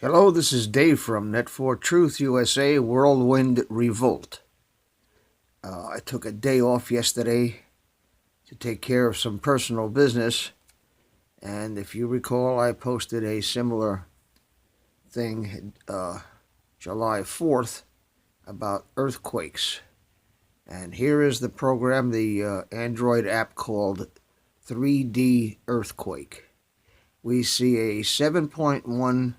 Hello, this is Dave from Net4Truth USA, Whirlwind Revolt. I took a day off yesterday to take care of some personal business, and if you recall, I posted a similar thing July 4th about earthquakes. And here is the program, the Android app called 3D Earthquake. We see a 7.1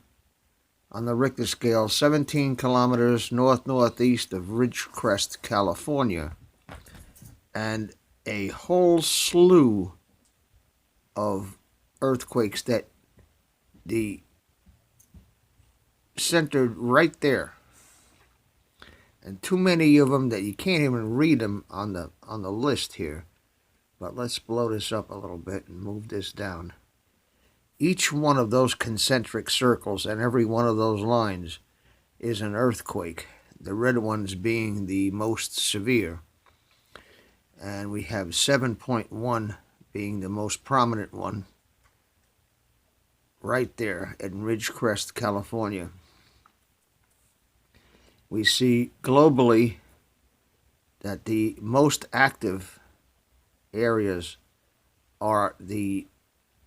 on the Richter scale, 17 kilometers north-northeast of Ridgecrest, California, and a whole slew of earthquakes that centered right there, and too many of them that you can't even read them on the list here. But let's blow this up a little bit and move this down. Each one of those concentric circles and every one of those lines is an earthquake, the red ones being the most severe. And we have 7.1 being the most prominent one right there in Ridgecrest, California. We see globally that the most active areas are the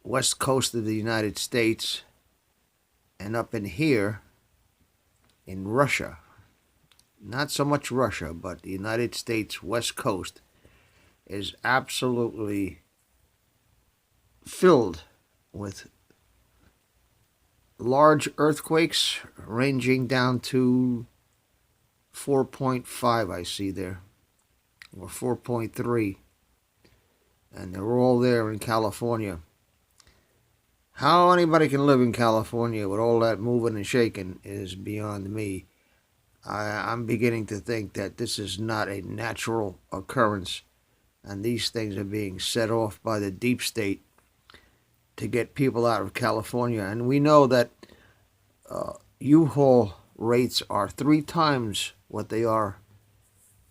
west coast of the United States and up in here in Russia. Not so much Russia, but the United States west coast is absolutely filled with large earthquakes ranging down to 4.5, I see there, or 4.3, and they're all there in California. How anybody can live in California with all that moving and shaking is beyond me. I'm beginning to think that this is not a natural occurrence, and these things are being set off by the deep state to get people out of California. And we know that U-Haul rates are 3 times what they are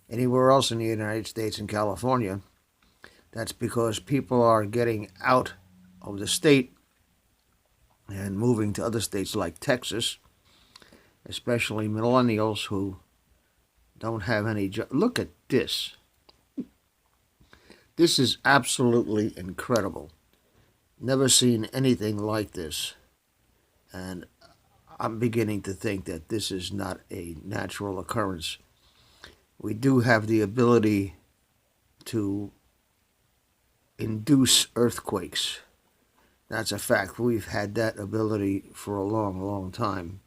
anywhere else in the United States and California. That's because people are getting out of the state and moving to other states like Texas, especially millennials who don't have any jobs. Look at this. This is absolutely incredible. Never seen anything like this. And I'm beginning to think that this is not a natural occurrence. We do have the ability to induce earthquakes. That's a fact. We've had that ability for a long, long time.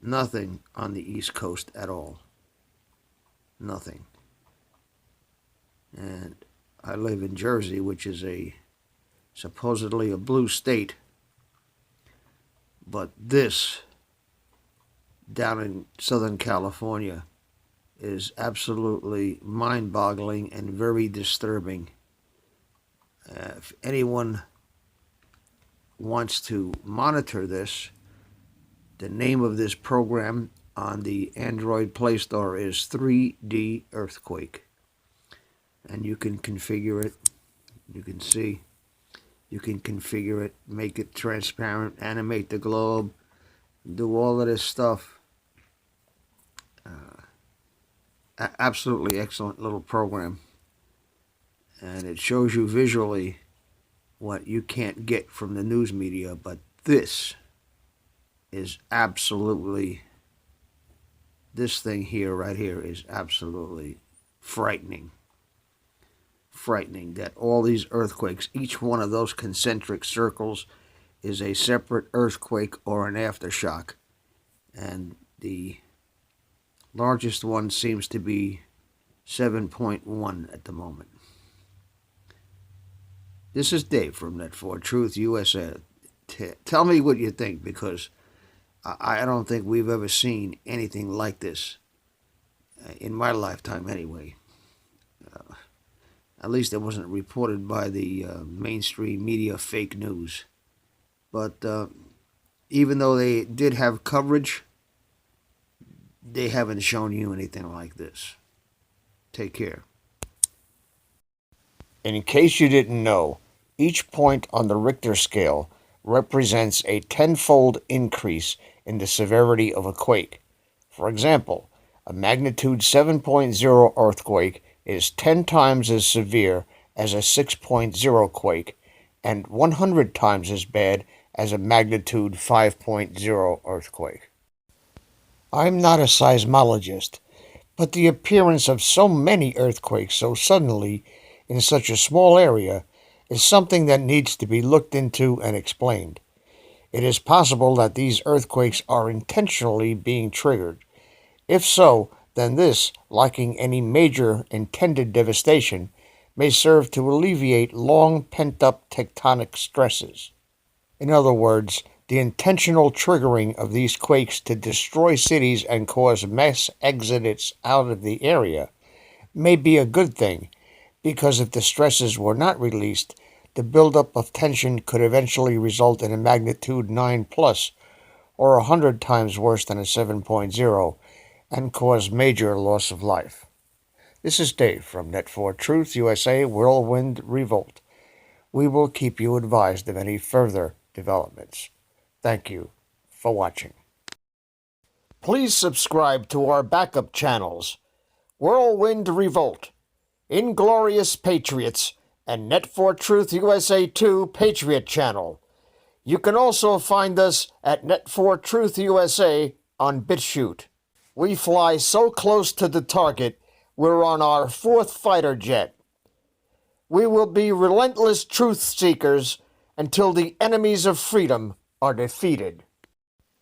Nothing on the East Coast at all. Nothing. And I live in Jersey, which is supposedly a blue state. But this, down in Southern California, is absolutely mind-boggling and very disturbing. If anyone wants to monitor this, the name of this program on the Android Play Store is 3D Earthquake. And you can configure it. You can see. You can configure it, make it transparent, animate the globe, do all of this stuff. Absolutely excellent little program. And it shows you visually what you can't get from the news media, but this is absolutely, this thing here, right here, is absolutely frightening. Frightening that all these earthquakes, each one of those concentric circles is a separate earthquake or an aftershock. And the largest one seems to be 7.1 at the moment. This is Dave from Net4Truth USA. Tell me what you think, because I don't think we've ever seen anything like this in my lifetime anyway. At least it wasn't reported by the mainstream media fake news. But even though they did have coverage, they haven't shown you anything like this. Take care. In case you didn't know, each point on the Richter scale represents a tenfold increase in the severity of a quake. For example, a magnitude 7.0 earthquake is 10 times as severe as a 6.0 quake and 100 times as bad as a magnitude 5.0 earthquake. I'm not a seismologist, but the appearance of so many earthquakes so suddenly in such a small area is something that needs to be looked into and explained. It is possible that these earthquakes are intentionally being triggered. If so, then this, lacking any major intended devastation, may serve to alleviate long pent-up tectonic stresses. In other words, the intentional triggering of these quakes to destroy cities and cause mass exodus out of the area may be a good thing, because if the stresses were not released, the buildup of tension could eventually result in a magnitude 9 plus, or 100 times worse than a 7.0, and cause major loss of life. This is Dave from Net4 Truth USA Whirlwind Revolt. We will keep you advised of any further developments. Thank you for watching. Please subscribe to our backup channels, Whirlwind Revolt, Inglorious Patriots, and Net4 Truth USA 2 Patriot Channel. You can also find us at Net4 Truth USA on BitChute. We fly so close to the target, we're on our 4th fighter jet. We will be relentless truth seekers until the enemies of freedom are defeated.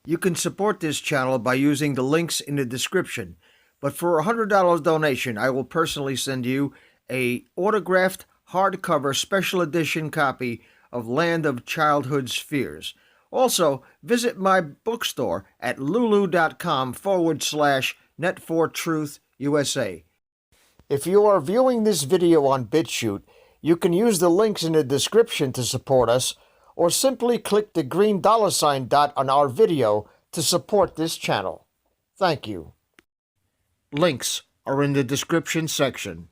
You can support this channel by using the links in the description, but for a $100 donation, I will personally send you a autographed hardcover special edition copy of Land of Childhood's Fears. Also, visit my bookstore at lulu.com/Net4Truth USA. If you are viewing this video on BitChute, you can use the links in the description to support us, or simply click the green $ dot on our video to support this channel. Thank you. Links are in the description section.